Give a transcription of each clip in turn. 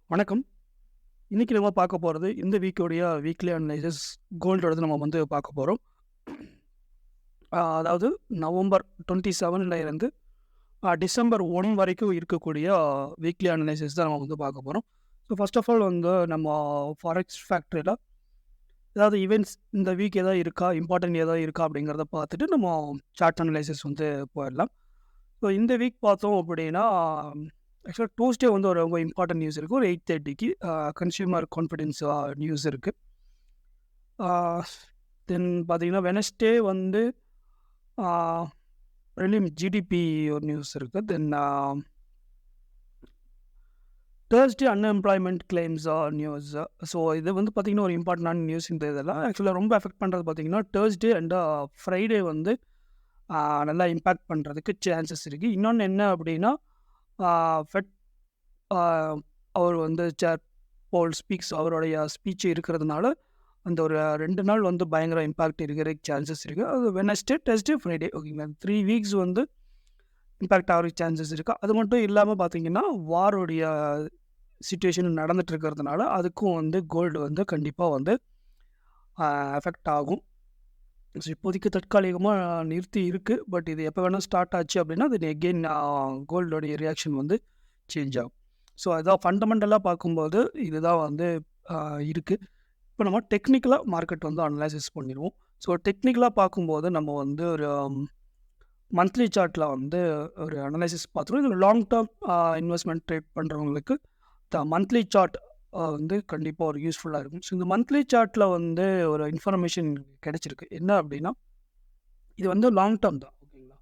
வணக்கம். இன்னைக்கு நம்ம பார்க்க போறது, இந்த வீக்கோடைய வீக்லி அனலைசிஸ் கோல்டோடது நம்ம வந்து பார்க்க போறோம். அதாவது நவம்பர் 27ல இருந்து டிசம்பர் 1 வரைக்கும் இருக்கக்கூடிய வீக்லி அனலைசிஸ் தான் நம்ம வந்து பார்க்க போறோம். ஸோ ஃபர்ஸ்ட் ஆஃப் ஆல் வந்து நம்ம ஃபாரெக்ஸ் ஃபேக்டரியில ஏதாவது ஈவெண்ட்ஸ் இந்த வீக் ஏதாவது இருக்கா, இம்பார்ட்டன்ட் ஏதாவது இருக்கா அப்படிங்கிறத பார்த்துட்டு நம்ம சார்ட் அனலைசிஸ் வந்து போயிடலாம். ஸோ இந்த வீக் பார்த்தோம் அப்படின்னா, ஆக்சுவலாக டியூஸ்டே வந்து ஒரு ரொம்ப இம்பார்ட்டன்ட் நியூஸ் இருக்குது. ஒரு 8:30க்கு கன்சியூமர் கான்ஃபிடென்ஸ் நியூஸ் இருக்குது. தென் பார்த்தீங்கன்னா வெனஸ்டே வந்து ப்ரிலிம் ஜிடிபி ஒரு நியூஸ் இருக்குது. Then Thursday unemployment claims news. So இது வந்து பார்த்திங்கன்னா ஒரு இம்பார்ட்டண்டான நியூஸ். இந்த இதெல்லாம் ஆக்சுவலாக ரொம்ப எஃபெக்ட் பண்ணுறது பார்த்திங்கன்னா தேர்ஸ்டே அண்ட் ஃப்ரைடே வந்து நல்லா இம்பேக்ட் பண்ணுறதுக்கு சான்சஸ் இருக்குது. இன்னொன்று என்ன அப்படின்னா, ஃபெட் அவர் வந்து சேர் போல் ஸ்பீக்ஸ் அவருடைய ஸ்பீச் இருக்கிறதுனால அந்த ஒரு 2 நாள் வந்து பயங்கர இம்பேக்ட் இருக்கிறதுக்கு சான்சஸ் இருக்குது. அது வெனஸ்டே, டெஸ்டே, ஃப்ரைடே ஓகேங்களா, 3 வீக்ஸ் வந்து இம்பேக்ட் ஆகிறதுக்கு சான்சஸ் இருக்குது. அது மட்டும் இல்லாமல் பார்த்தீங்கன்னா வாரோடைய சிச்சுவேஷன் நடந்துட்டு இருக்கிறதுனால அதுக்கும் வந்து கோல்டு வந்து கண்டிப்பாக வந்து எஃபெக்ட் ஆகும். ஸோ இப்போதைக்கு தற்காலிகமாக நிறுத்தி இருக்குது. பட் இது எப்போ வேணால் ஸ்டார்ட் ஆச்சு அப்படின்னா அது எகெயின் கோல்டோடைய ரியாக்ஷன் வந்து சேஞ்ச் ஆகும். ஸோ அதான் ஃபண்டமெண்டலாக பார்க்கும்போது இதுதான் வந்து இருக்குது. இப்போ நம்ம டெக்னிக்கலாக மார்க்கெட் வந்து அனலைசிஸ் பண்ணிடுவோம். ஸோ டெக்னிக்கலாக பார்க்கும்போது நம்ம வந்து ஒரு மந்த்லி சார்ட்டில் வந்து ஒரு அனலைசிஸ் பார்த்துருவோம். இதில் லாங் டேர்ம் இன்வெஸ்ட்மெண்ட் ட்ரேட் பண்ணுறவங்களுக்கு மந்த்லி சார்ட் வந்து கண்டிப்பாக ஒரு யூஸ்ஃபுல்லாக இருக்கும். ஸோ இந்த மந்த்லி சார்ட்டில் வந்து ஒரு இன்ஃபர்மேஷன் கிடைச்சிருக்கு. என்ன அப்படின்னா, இது வந்து லாங் டேர்ம் தான் ஓகேங்களா.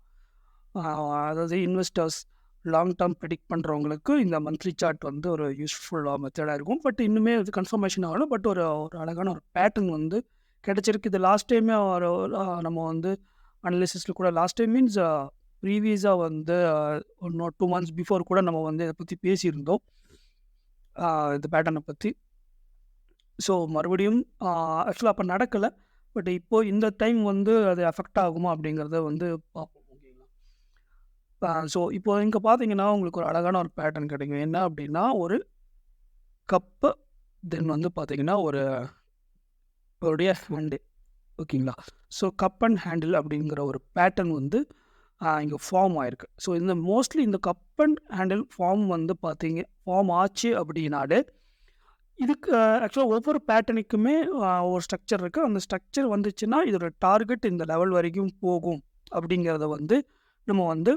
அதாவது இன்வெஸ்டர்ஸ் லாங் டேர்ம் ப்ரெடிக்ட் பண்ணுறவங்களுக்கு இந்த மந்த்லி சார்ட் வந்து ஒரு யூஸ்ஃபுல்லாக மெத்தடாக இருக்கும். பட் இன்னுமே அது கன்ஃபர்மேஷன் ஆகணும். பட் ஒரு அழகான ஒரு பேட்டர்ன் வந்து கிடைச்சிருக்கு. இது லாஸ்ட் டைமே ஒரு நம்ம வந்து அனலிசிஸில் கூட லாஸ்ட் டைம் மீன்ஸ் ப்ரீவியஸாக வந்து 1 or 2 months பிஃபோர் கூட நம்ம வந்து இதை பற்றி பேசியிருந்தோம், இந்த பேட்டர்னை பற்றி. ஸோ மறுபடியும் ஆக்சுவலாக அப்போ நடக்கலை. பட் இப்போது இந்த டைம் வந்து அது அஃபெக்ட் ஆகுமா அப்படிங்கிறத வந்து பார்ப்போம் ஓகேங்களா. ஸோ இப்போ இங்கே பார்த்தீங்கன்னா உங்களுக்கு ஒரு அழகான ஒரு பேட்டர்ன் கிடைக்கும். என்ன அப்படின்னா, ஒரு கப்பு, தென் வந்து பார்த்தீங்கன்னா ஒரு ஹேண்டு ஓகேங்களா. ஸோ கப் அண்ட் ஹேண்டில் அப்படிங்கிற ஒரு பேட்டர்ன் வந்து இங்கே ஃபார்ம் ஆயிருக்கு. ஸோ இந்த மோஸ்ட்லி இந்த கப் அண்ட் ஹேண்டில் ஃபார்ம் ஆச்சு அப்படின்னாலே இதுக்கு ஆக்சுவலாக ஒவ்வொரு பேட்டர்னுக்குமே ஒரு ஸ்ட்ரக்சர் இருக்குது. அந்த ஸ்ட்ரக்சர் வந்துச்சுன்னா இதோட டார்கெட் இந்த லெவல் வரைக்கும் போகும் அப்படிங்கிறத வந்து நம்ம வந்து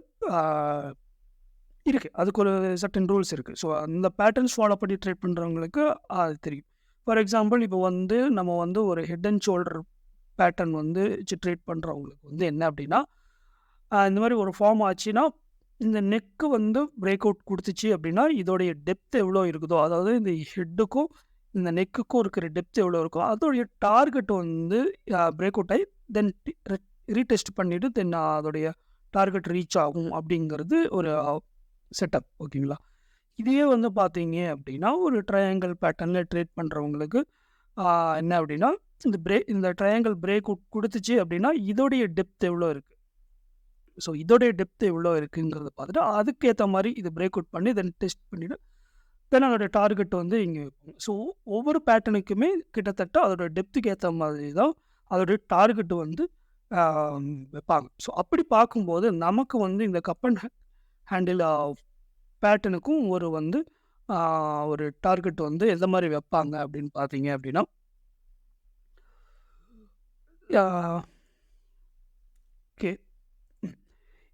இருக்குது. அதுக்கு ஒரு சர்டன் ரூல்ஸ் இருக்குது. ஸோ அந்த பேட்டர்ன்ஸ் ஃபாலோ பண்ணி ட்ரேட் பண்ணுறவங்களுக்கு அது தெரியும். ஃபார் எக்ஸாம்பிள் இப்போ வந்து நம்ம வந்து ஒரு ஹெட் அண்ட் ஷோல்டர் பேட்டர்ன் வந்து ட்ரேட் பண்ணுறவங்களுக்கு வந்து என்ன அப்படின்னா, இந்த மாதிரி ஒரு ஃபார்ம் ஆச்சுன்னா இந்த நெக்கு வந்து பிரேக் அவுட் கொடுத்துச்சு அப்படின்னா இதோடைய டெப்த் எவ்வளோ இருக்குதோ, அதாவது இந்த ஹெட்டுக்கும் இந்த நெக்குக்கும் இருக்கிற டெப்த் எவ்வளோ இருக்கோ அதோடைய டார்கெட் வந்து பிரேக் அவுட் ஆகி தென் ரீடெஸ்ட் பண்ணிவிட்டு தென் அதோடைய டார்கெட் ரீச் ஆகும் அப்படிங்கிறது ஒரு செட்டப் ஓகேங்களா. இதே வந்து பார்த்தீங்க அப்படின்னா ஒரு ட்ரையாங்கிள் பேட்டர்னில் ட்ரேட் பண்ணுறவங்களுக்கு என்ன அப்படின்னா, இந்த ட்ரையாங்கிள் பிரேக் அவுட் கொடுத்துச்சு அப்படின்னா இதோடைய டெப்த் எவ்வளோ இருக்குது, ஸோ இதோடைய டெப்த் எவ்வளோ இருக்குங்கிறத பார்த்துட்டு அதுக்கேற்ற மாதிரி இது பிரேக் அவுட் பண்ணி தென் டெஸ்ட் பண்ணிவிட்டு தென் அதோடைய டார்கெட் வந்து இங்கே வைப்பாங்க. ஸோ ஒவ்வொரு பேட்டர்னுக்குமே கிட்டத்தட்ட அதோடய டெப்த்துக்கு ஏற்ற மாதிரி தான் அதோடைய டார்கெட் வந்து வைப்பாங்க. ஸோ அப்படி பார்க்கும்போது நமக்கு வந்து இந்த கப் அண்ட் ஹேண்டில் பேட்டர்னுக்கும் ஒரு டார்கெட் வந்து எந்த மாதிரி வைப்பாங்க அப்படின்னு பார்த்தீங்க அப்படின்னா, ஓகே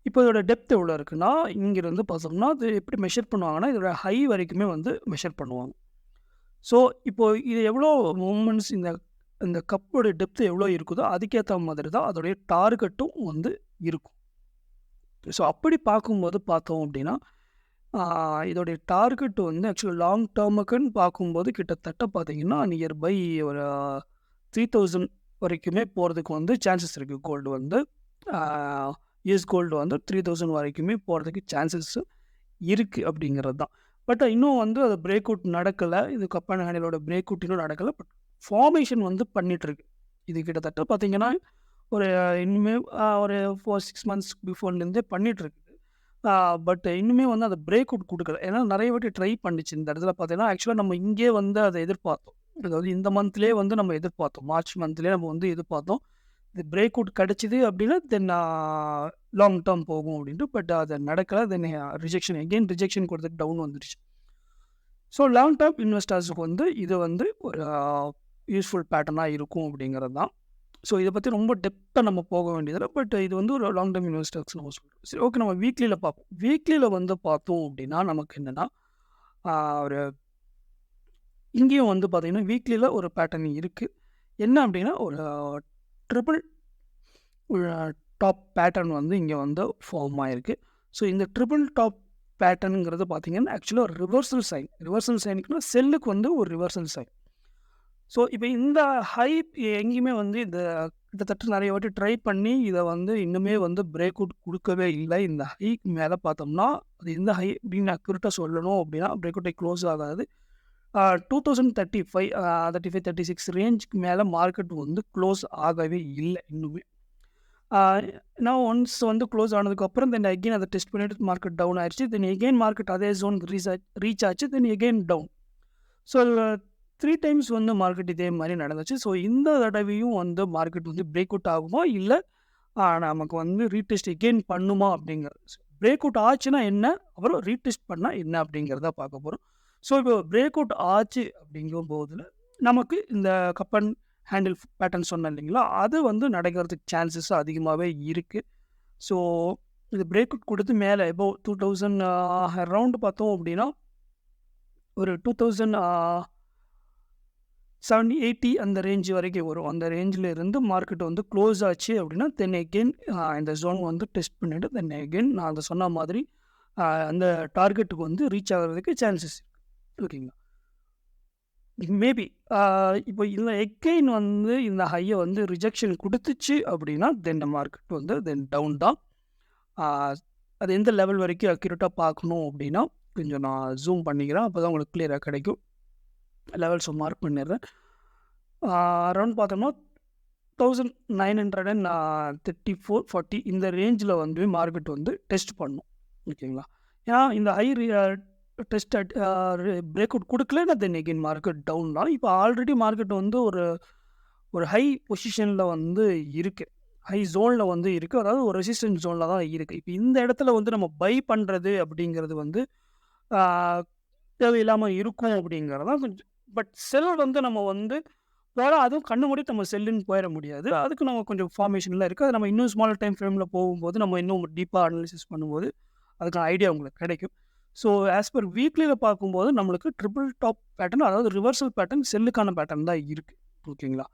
இப்போ இதோட டெப்த் எவ்வளோ இருக்குன்னா, இங்கிருந்து பார்த்தோம்னா அது எப்படி மெஷர் பண்ணுவாங்கன்னா இதோட ஹை வரைக்குமே வந்து மெஷர் பண்ணுவாங்க. ஸோ இப்போது இது எவ்வளோ மூமெண்ட்ஸ் இந்த கப்போட டெப்த் எவ்வளோ இருக்குதோ அதுக்கேற்ற மாதிரி தான் அதோடைய டார்கெட்டும் வந்து இருக்கும். ஸோ அப்படி பார்க்கும்போது பார்த்தோம் அப்படின்னா, இதோடைய டார்கெட் வந்து ஆக்சுவலாக லாங் டேர்முக்குன்னு பார்க்கும்போது கிட்டத்தட்ட பார்த்தீங்கன்னா நியர்பை ஒரு 3000 வரைக்குமே போகிறதுக்கு வந்து சான்சஸ் இருக்குது. கோல்டு வந்து யூஎஸ் கோல்டு வந்து 3000 வரைக்குமே போகிறதுக்கு சான்சஸ் இருக்குது அப்படிங்கிறது தான். பட் இன்னும் வந்து அது பிரேக் அவுட் நடக்கலை. இது கப் அண்ட் ஹேண்டிலோட பிரேக் அவுட் இன்னும் நடக்கலை. பட் ஃபார்மேஷன் வந்து பண்ணிகிட்ருக்கு. இது கிட்டத்தட்ட பார்த்தீங்கன்னா ஒரு இன்னுமே ஒரு 4-6 months பிஃபோர்லேருந்தே பண்ணிகிட்ருக்குது. பட் இன்னுமே வந்து அந்த பிரேக் அவுட் குடுக்கல. ஏன்னா நெறைய வாட்டி ட்ரை பண்ணுச்சு. இந்த இடத்துல பார்த்தீங்கன்னா, ஆக்சுவலா நம்ம இங்கேயே வந்து அத எதிர்பார்த்தோம். அதாவது இந்த மந்த்லயே வந்து நம்ம எதிர்பார்த்தோம். மார்ச் மந்த்லயே நம்ம வந்து எதிர்பார்த்தோம். இது பிரேக் அவுட் கிடைச்சது அப்டின்னா, தென் லாங் டெர்ம் போகும் அப்டின்ட்டு. பட் அது நடக்கல. தென் ரிஜெக்ஷன் கொடுத்துட்டு டவுன் வந்துருச்சு. ஸோ லாங் டெர்ம் இன்வெஸ்டர்ஸ்க்கு வந்து இது வந்து ஒரு யூஸ்ஃபுல் பேட்டர்னா இருக்கும் அப்டிங்கிறது தான். ஸோ இத பத்தி ரொம்ப டெப்த்தா நம்ம போக வேண்டியதில்ல. பட் இது வந்து ஒரு லாங் டெர்ம் இன்வெஸ்டர்ஸ்க்கு நம்ம சொல்றோம். சரி, ஓகே, நம்ம வீக்லில பார்ப்போம். வீக்லில வந்து பார்த்தோம் அப்டின்னா, நமக்கு என்னன்னா, ஒரு இங்கேயும் வந்து பார்த்தீங்கன்னா, வீக்லில ஒரு பேட்டர்ன் இருக்கு. என்ன அப்டின்னா, ஒரு ட்ரிபிள் டாப் பேட்டர்ன் வந்து இங்க வந்து ஃபார்ம் ஆயிருக்கு. ஸோ இந்த ட்ரிபிள் டாப் பேட்டர்ன்ங்கிறது பார்த்தீங்கன்னா, ஆக்சுவலா ஒரு ரிவர்சல் சைன். ரிவர்சல் சைனுக்குன்னா செல்லுக்கு வந்து ஒரு ரிவர்சல் சைன். ஸோ இப்ப இந்த ஹைப் எங்கேயுமே வந்து இந்த கிட்டத்தட்ட நெறைய வாட்டி ட்ரை பண்ணி இத வந்து இன்னுமே வந்து பிரேக் அவுட் குடுக்கவே இல்ல. இந்த ஹைக்கு மேல பார்த்தோம்னா, அது எந்த ஹை அப்படின்னு அக்யூரேட்டா சொல்லணும் அப்படின்னா, பிரேக் அவுட்டே க்ளோஸ் ஆகாது. 2035 35, 36 ரேஞ்சுக்கு மேல மார்க்கெட் வந்து க்ளோஸ் ஆகவே இல்ல இன்னுமே. ஆ நான் ஒன்ஸ் வந்து க்ளோஸ் ஆனதுக்கப்புறம் தென் அகைன் அத டெஸ்ட் பண்ணிட்டு மார்க்கெட் டவுன் ஆயிருச்சு. தென் எகைன் மார்க்கெட் அதே ஜோன் ரீச் ஆச்சு. Then again down. So 3 times வந்து மார்க்கெட் இதே மாரி நடந்துச்சு. ஸோ இந்த தடவையும் வந்து மார்க்கெட் வந்து பிரேக் அவுட் ஆகுமா? இல்ல நமக்கு வந்து ரீடெஸ்ட் எகைன் பண்ணுமா? அப்படிங்கிறது. பிரேக் அவுட் ஆச்சுன்னா என்ன? அப்புறம் ரீடெஸ்ட் பண்ணா என்ன? அப்படிங்கிறத பார்க்க போறோம். ஸோ இப்போ பிரேக் அவுட் ஆச்சு அப்படிங்கும்போதுல, நமக்கு இந்த கப் அண்ட் ஹேண்டில் பேட்டர்ன் சொன்னேன் இல்லைங்களா? அது வந்து நடக்கிறதுக்கு சான்சஸ் அதிகமாவே இருக்கு. ஸோ இது பிரேக் அவுட் குடுத்து மேல எபோவ் 2000 அரவுண்ட் பார்த்தோம் அப்படின்னா, ஒரு 2000 70, 80 அந்த ரேஞ்ச் வரைக்கும் வரும். அந்த ரேஞ்சில இருந்து மார்க்கெட் வந்து க்ளோஸ் ஆச்சு அப்படின்னா, தென் அகைன் இந்த ஜோன் வந்து டெஸ்ட் பண்ணிட்டு, தென் அகைன் நான் அத சொன்ன மாதிரி அந்த டார்கெட்டுக்கு வந்து ரீச் ஆகுறதுக்கு சான்சஸ் இருக்கு. ஓகேங்களா? மேபி இப்போ இந்த எகைன் வந்து இந்த ஹைய வந்து ரிஜெக்ஷன் குடுத்துச்சு அப்படின்னா, தென் மார்க்கெட் வந்து தென் டவுன் தான். ஆ அது எந்த லெவல் வரைக்கும் அக்யூரேட்டா பார்க்கணும் அப்படின்னா, கொஞ்சம் நான் ஜூம் பண்ணிக்கிறேன். அப்பதான் உங்களுக்கு கிளியரா கிடைக்கும். லெவல்ஸ மார்க் பண்ணிடுறேன். அரவுண்ட் பார்த்தோம்னா 1934, 40 இந்த ரேஞ்சில வந்து மார்க்கெட் வந்து டெஸ்ட் பண்ணும். ஓகேங்களா? ஏன்னா இந்த ஹை டெஸ்ட் பிரேக் அவுட் குடுக்கலன்னா தென் அகைன் மார்க்கெட் டவுன் தான். இப்போ ஆல்ரெடி மார்க்கெட் வந்து ஒரு ஒரு ஹை பொசிஷன்ல வந்து இருக்கு. ஹை ஜோன்ல வந்து இருக்கு. அதாவது ஒரு ரெசிஸ்டன்ஸ் ஜோன்ல தான் இருக்கு. இப்போ இந்த இடத்துல வந்து நம்ம பை பண்றது அப்படிங்கிறது வந்து ஆ தேவையில்லாம இருக்கும் அப்படிங்கிறது தான் கொஞ்சம். பட் செல் வந்து நம்ம வந்து அதுவும் கண்ணு மூடிட்டு நம்ம செல்லுன்னு போயிற முடியாது. அதுக்கு நம்ம கொஞ்சம் ஃபார்மேஷன்லாம் இருக்கு. அது நம்ம இன்னும் ஸ்மால் டைம் ஃப்ரேம்ல போகும்போது, நம்ம இன்னும் டீப்பா அனலைசிஸ் பண்ணும்போது, அதுக்கான ஐடியா உங்களுக்கு கிடைக்கும். ஸோ ஆஸ் பர் வீக்லில பார்க்கும்போது, நம்மளுக்கு ட்ரிபிள் டாப் பேட்டர்ன், அதாவது ரிவர்சல் பேட்டர்ன் செல்லுக்கான பேட்டர்ன் தான் இருக்கு. ஓகேங்களா?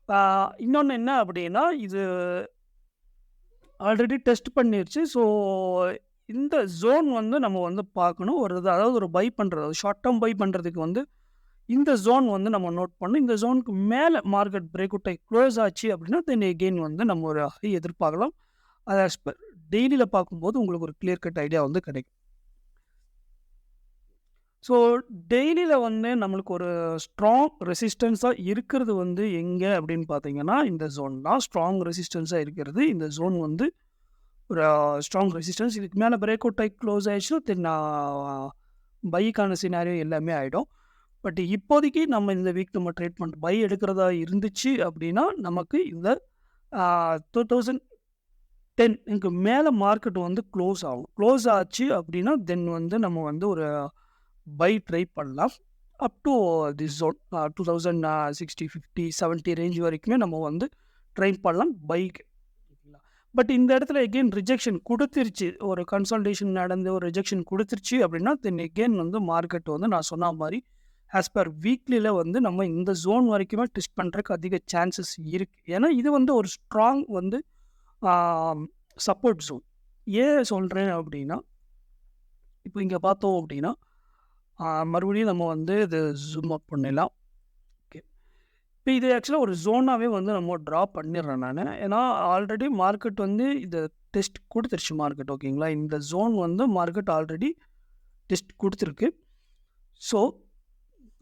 ஆ இன்னொன்னு என்ன அப்படின்னா, இது ஆல்ரெடி டெஸ்ட் பண்ணிருச்சு. ஸோ இந்த ஜோன் வந்து நம்ம வந்து பார்க்கணும். அதாவது ஒரு பை பண்றது, ஷார்ட் டெர்ம் பை பண்றதுக்கு வந்து இந்த ஜோன் வந்து நம்ம நோட் பண்ணணும். இந்த ஜோனுக்கு மேல மார்க்கெட் பிரேக் அவுட் ஆயி க்ளோஸ் ஆச்சு அப்படின்னா, தென் எகைன் வந்து நம்ம ஒரு ஹை எதிர்பார்க்கலாம். அது ஆஸ் பர் டெய்லில பார்க்கும்போது உங்களுக்கு ஒரு கிளியர் கட் ஐடியா வந்து கிடைக்கும். ஸோ டெய்லில வந்து நம்மளுக்கு ஒரு ஸ்ட்ராங் ரெசிஸ்டன்ஸா இருக்கிறது வந்து எங்க அப்படின்னு பார்த்தீங்கன்னா, இந்த ஜோன் தான் ஸ்ட்ராங் ரெசிஸ்டன்ஸா இருக்கிறது. இந்த ஜோன் வந்து ஒரு ஸ்ட்ராங் ரெசிஸ்டன்ஸ். இதுக்கு மேல பிரேக் அவுட் ஆயி க்ளோஸ் ஆயிடுச்சுன்னா, தென் பைக்கான சினாரியோ எல்லாமே ஆயிடும். பட் இப்போதைக்கு நம்ம இந்த வீக் நம்ம ட்ரேட் பை எடுக்கிறதா இருந்துச்சு அப்படின்னா, நமக்கு இந்த 2010க்கு மேல மார்க்கெட் வந்து க்ளோஸ் ஆகும். க்ளோஸ் ஆச்சு அப்படின்னா, தென் வந்து நம்ம வந்து ஒரு பை ட்ரை பண்ணலாம். அப் டூ திஸ் ஜோன் 2060, 50, 70 ரேஞ்ச் வரைக்குமே நம்ம வந்து ட்ரை பண்ணலாம் பைக்கு. பட் இந்த இடத்துல எகெயின் ரிஜெக்ஷன் குடுத்துருச்சு. ஒரு கன்சால்டேஷன் நடந்து ஒரு ரிஜெக்ஷன் குடுத்துருச்சு அப்படின்னா, தென் எகெயின் வந்து மார்க்கெட் வந்து நான் சொன்ன மாரி ஆஸ் பர் வீக்லில வந்து நம்ம இந்த ஜோன் வரைக்குமே டெஸ்ட் பண்றதுக்கு அதிக சான்சஸ் இருக்கு. ஏன்னா இது வந்து ஒரு ஸ்ட்ராங் வந்து சப்போர்ட் ஜோன். ஏன் சொல்றேன் அப்படின்னா, இப்போ இங்க பார்த்தோம் அப்படின்னா, மறுபடியும் நம்ம வந்து இது ஜூம் அவுட் பண்ணிடலாம். ஓகே. இப்போ இது ஆக்சுவலா ஒரு ஜோனாவே வந்து நம்ம ட்ரா பண்ணிடுறேன் நானு. ஏன்னா ஆல்ரெடி மார்க்கெட் வந்து இத டெஸ்ட் குடுத்துருச்சு மார்க்கெட். ஓகேங்களா? இந்த ஜோன் வந்து மார்க்கெட் ஆல்ரெடி டெஸ்ட் குடுத்துருக்கு. ஸோ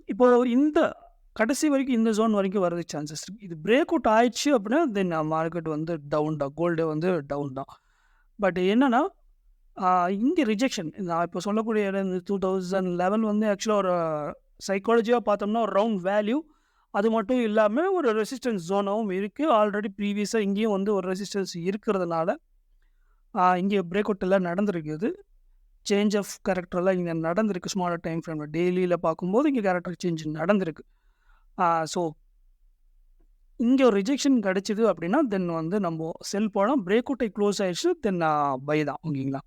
இப்போ இந்த கடைசி வரைக்கும் இந்த ஜோன் வரைக்கும் வரதுக்கு சான்சஸ் இருக்கு. இது பிரேக் அவுட் ஆயிடுச்சு அப்படின்னா, தென் மார்க்கெட் வந்து டவுன் தான். கோல்டு வந்து டவுன் தான். பட் என்னன்னா, இங்கே ரிஜெக்ஷன் நான் இப்போ சொல்லக்கூடிய இந்த 2011 வந்து ஆக்சுவலாக ஒரு சைக்காலஜியாக பார்த்தோம்னா ஒரு ரவுண்ட் வேல்யூ. அது மட்டும் இல்லாமல் ஒரு ரெசிஸ்டன்ஸ் ஜோனாகவும் இருக்குது. ஆல்ரெடி ப்ரீவியஸாக இங்கேயும் வந்து ஒரு ரெசிஸ்டன்ஸ் இருக்கிறதுனால இங்கே பிரேக் அவுட் எல்லாம் நடந்திருக்குது. சேஞ்ச் ஆஃப் கேரக்டர்லாம் இங்கே நடந்திருக்கு. ஸ்மாலர் டைம் ஃப்ரேமில் டெய்லியில் பார்க்கும்போது இங்கே கேரக்டர் சேஞ்ச் நடந்திருக்கு. ஸோ இங்கே ஒரு ரிஜெக்ஷன் கிடச்சிது அப்படின்னா தென் வந்து நம்ம செல் போனால் பிரேக் அவுட்டை க்ளோஸ் ஆயிடுச்சு தென் பை தான். ஓகேங்களா?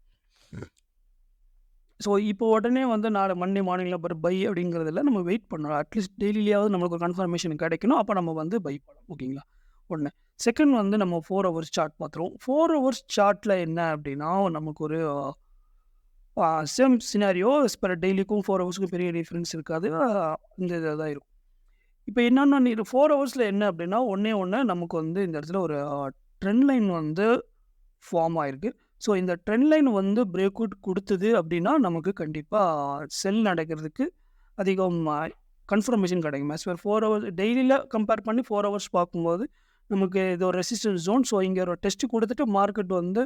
ஸோ இப்போ உடனே வந்து நாளை மண்டே மார்னிங்கில் பை அப்படிங்கிறதுல நம்ம வெயிட் பண்ணணும். அட்லீஸ்ட் டெய்லியாவது நம்மளுக்கு ஒரு கன்ஃபர்மேஷன் கிடைக்கணும். அப்போ நம்ம வந்து பை பண்ணலாம். ஓகேங்களா? ஒன்று. செகண்ட் வந்து நம்ம 4 ஹவர்ஸ் சார்ட் பார்த்துருவோம். 4 ஹவர்ஸ் சார்ட்டில் என்ன அப்படின்னா நமக்கு ஒரு சேம் சினாரியோ பர் டெய்லிக்கும் 4 ஹவர்ஸுக்கும் பெரிய டிஃப்ரென்ஸ் இருக்காது. இந்த இதாக தான் இருக்கும். இப்போ என்னென்னா 4 ஹவர்ஸில் என்ன அப்படின்னா ஒன்று நமக்கு வந்து இந்த இடத்துல ஒரு ட்ரெண்ட் லைன் வந்து ஃபார்ம் ஆகிருக்கு. ஸோ இந்த ட்ரெண்ட் லைன் வந்து பிரேக் அவுட் கொடுத்தது அப்படின்னா நமக்கு கண்டிப்பாக செல் நடக்கிறதுக்கு அதிகம் கன்ஃபர்மேஷன் கிடைக்கும். ஆஸ் பர் 4 ஹவர்ஸ் டெய்லியில் கம்பேர் பண்ணி 4 ஹவர்ஸ் பார்க்கும்போது நமக்கு இது ஒரு ரெசிஸ்டன்ஸ் ஜோன். ஸோ இங்கே ஒரு டெஸ்ட் கொடுத்துட்டு மார்க்கெட் வந்து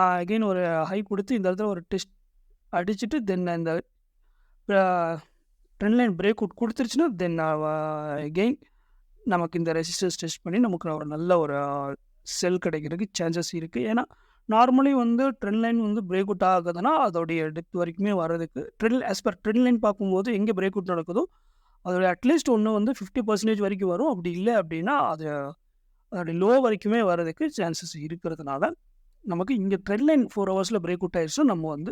அகெயின் ஒரு ஹை கொடுத்து இந்த இடத்துல ஒரு டெஸ்ட் அடிச்சுட்டு தென் இந்த ட்ரெண்ட் லைன் பிரேக் அவுட் கொடுத்துருச்சுன்னா தென் அகெயின் நமக்கு இந்த ரெசிஸ்டன்ஸ் டெஸ்ட் பண்ணி நமக்கு ஒரு நல்ல ஒரு செல் கிடைக்கிறதுக்கு சான்சஸ் இருக்குது. ஏன்னா நார்மலி வந்து ட்ரெண்ட் லைன் வந்து பிரேக் அவுட் ஆகுதுன்னா அதோடைய டெப்த் வரைக்குமே வர்றதுக்கு ஆஸ் பர் ட்ரெண்ட் லைன் பார்க்கும்போது எங்கே பிரேக் அவுட் நடக்குதோ அதோடைய அட்லீஸ்ட் ஒன்று வந்து 50% வரைக்கும் வரும். அப்படி இல்லை அப்படின்னா அதோடைய லோ வரைக்குமே வர்றதுக்கு சான்சஸ் இருக்கிறதுனால நமக்கு இங்கே ட்ரெண்ட் லைன் 4 ஹவர்ஸில் பிரேக் அவுட் ஆயிடுச்சு. நம்ம வந்து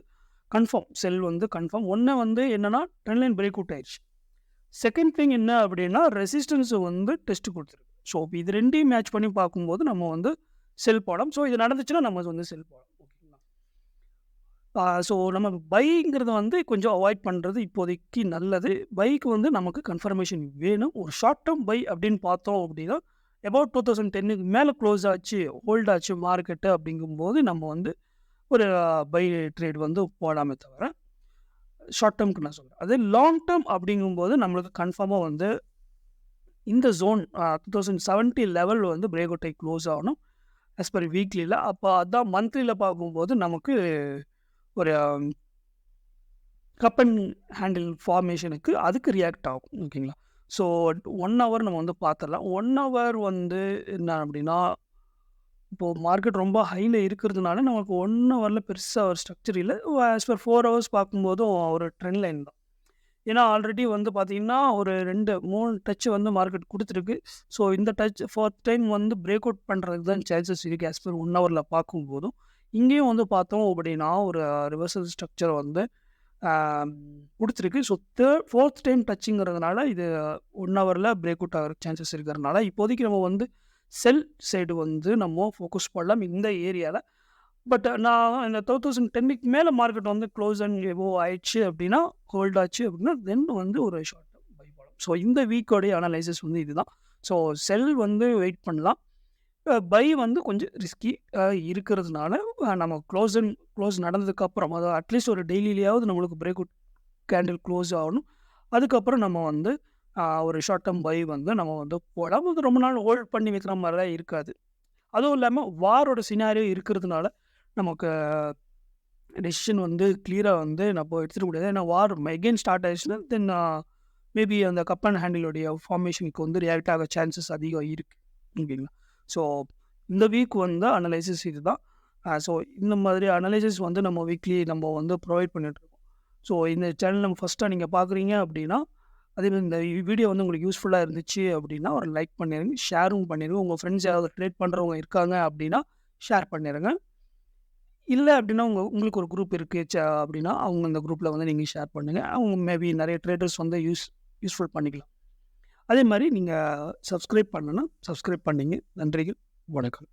கன்ஃபார்ம் செல் வந்து கன்ஃபார்ம். ஒன்று வந்து என்னென்னா ட்ரெண்ட் லைன் பிரேக் அவுட் ஆயிடுச்சு. செகண்ட் திங் என்ன அப்படின்னா ரெசிஸ்டன்ஸை வந்து டெஸ்ட் கொடுத்துருக்கு. ஸோ இது ரெண்டையும் மேட்ச் பண்ணி பார்க்கும்போது நம்ம வந்து செல் போடலாம். ஸோ இது நடந்துச்சுன்னா நம்ம வந்து செல் போடலாம். ஓகேங்களா? ஸோ நம்ம பைங்கிறத வந்து கொஞ்சம் அவாய்ட் பண்ணுறது இப்போதைக்கு நல்லது. பைக்கு வந்து நமக்கு கன்ஃபர்மேஷன் வேணும். ஒரு ஷார்ட் டேர்ம் பை அப்படின்னு பார்த்தோம் அப்படின்னா அபவுட் 2010க்கு மேலே க்ளோஸ் ஆச்சு ஹோல்ட் ஆச்சு மார்க்கெட்டு அப்படிங்கும்போது நம்ம வந்து ஒரு பை ட்ரேட் வந்து போடாமே தவிர ஷார்ட் டேர்முக்கு நான் சொல்கிறேன். அதே லாங் டேர்ம் அப்படிங்கும்போது நம்மளுக்கு கன்ஃபார்மாக வந்து இந்த ஜோன் 2070 லெவல் வந்து பிரேக் அவுட்டை க்ளோஸ் ஆகணும் ஆஸ் பர் வீக்லியில். அப்போ அதான் மந்த்லியில் பார்க்கும்போது நமக்கு ஒரு கப் அண்ட் ஹேண்டில் ஃபார்மேஷனுக்கு அதுக்கு ரியாக்ட் ஆகும். ஓகேங்களா? ஸோ 1 ஹவர் நம்ம வந்து பார்த்துடலாம். 1 ஹவர் வந்து என்ன அப்படின்னா இப்போது மார்க்கெட் ரொம்ப ஹையில் இருக்கிறதுனால நமக்கு 1 ஹவரில் பெருசாக ஒரு ஸ்ட்ரக்சர் இல்லை. ஆஸ் பர் 4 ஹவர்ஸ் பார்க்கும்போதும் ஒரு ட்ரெண்ட் லைன் தான். ஏன்னா ஆல்ரெடி வந்து பார்த்திங்கன்னா ஒரு 2-3 டச் வந்து மார்க்கெட் கொடுத்துருக்கு. ஸோ இந்த டச் 4th டைம் வந்து பிரேக் அவுட் பண்ணுறதுக்கு தான் சான்சஸ் இருக்குது ஆஸ் பர் 1 ஹவரில் பார்க்கும்போதும். இங்கேயும் வந்து பார்த்தோம் அப்படின்னா ஒரு ரிவர்சல் ஸ்ட்ரக்சர் வந்து கொடுத்துருக்கு. ஸோ 4th டைம் டச்சுங்கிறதுனால இது 1 ஹவரில் பிரேக் அவுட் ஆகிற சான்சஸ் இருக்கிறதுனால இப்போதைக்கு நம்ம வந்து செல் சைடு வந்து நம்ம ஃபோக்கஸ் பண்ணலாம் இந்த ஏரியாவில். பட் நான் இந்த 2010க்கு மேலே மார்க்கெட் வந்து க்ளோஸ் அண்ட் எவோ ஆயிடுச்சு அப்படின்னா ஹோல்ட் ஆச்சு அப்படின்னா தென் வந்து ஒரு ஷார்ட் டேர்ம் பை பண்ணலாம். ஸோ இந்த வீக்கோடைய அனலைசிஸ் வந்து இதுதான். ஸோ செல் வந்து வெயிட் பண்ணலாம். பை வந்து கொஞ்சம் ரிஸ்கி இருக்கிறதுனால நம்ம க்ளோஸ் நடந்ததுக்கப்புறம் அதாவது அட்லீஸ்ட் ஒரு டெய்லியிலேயாவது நம்மளுக்கு பிரேக் அவுட் கேண்டில் க்ளோஸ் ஆகணும். அதுக்கப்புறம் நம்ம வந்து ஒரு ஷார்ட் டேர்ம் பை வந்து நம்ம வந்து போடாமல் வந்து ரொம்ப நாள் ஹோல்ட் பண்ணி வைக்கிற மாதிரி தான் இருக்காது. அதுவும் இல்லாமல் வாரோட சினாரியோ இருக்கிறதுனால நமக்கு டெசிஷன் வந்து கிளியராக வந்து நம்ம எடுத்துகிட்டு முடியாது. ஏன்னா வார் எகெயின் ஸ்டார்ட் ஆயிடுச்சுன்னா தென் மேபி அந்த கப் அண்ட் ஹேண்டிலுடைய ஃபார்மேஷனுக்கு வந்து ரியாக்ட் ஆக சான்சஸ் அதிகம் இருக்குது. ஓகேங்களா? ஸோ இந்த வீக் வந்து அனலைசிஸ் இது தான். ஸோ இந்த மாதிரி அனலைசிஸ் வந்து நம்ம வீக்லி நம்ம வந்து ப்ரொவைட் பண்ணிகிட்ருக்கோம். ஸோ இந்த சேனல் நம்ம ஃபஸ்ட்டாக நீங்கள் பார்க்குறீங்க அப்படின்னா அதேமாதிரி இந்த வீடியோ வந்து உங்களுக்கு யூஸ்ஃபுல்லாக இருந்துச்சு அப்படின்னா ஒரு லைக் பண்ணிடுங்க, ஷேரும் பண்ணிடுங்க. உங்கள் ஃப்ரெண்ட்ஸ் யாராவது ட்ரேட் பண்ணுறவங்க இருக்காங்க அப்படின்னா ஷேர் பண்ணிடுங்க. இல்லை அப்படின்னா உங்களுக்கு ஒரு குரூப் இருக்குது அப்படின்னா அவங்க அந்த குரூப்பில் வந்து நீங்கள் ஷேர் பண்ணுங்கள். அவங்க மேபி நிறைய ட்ரேடர்ஸ் வந்து யூஸ்ஃபுல் பண்ணிக்கலாம். அதே மாதிரி நீங்கள் சப்ஸ்கிரைப் பண்ணணும்னா சப்ஸ்கிரைப் பண்ணிங்க. நன்றிகள், வணக்கம்.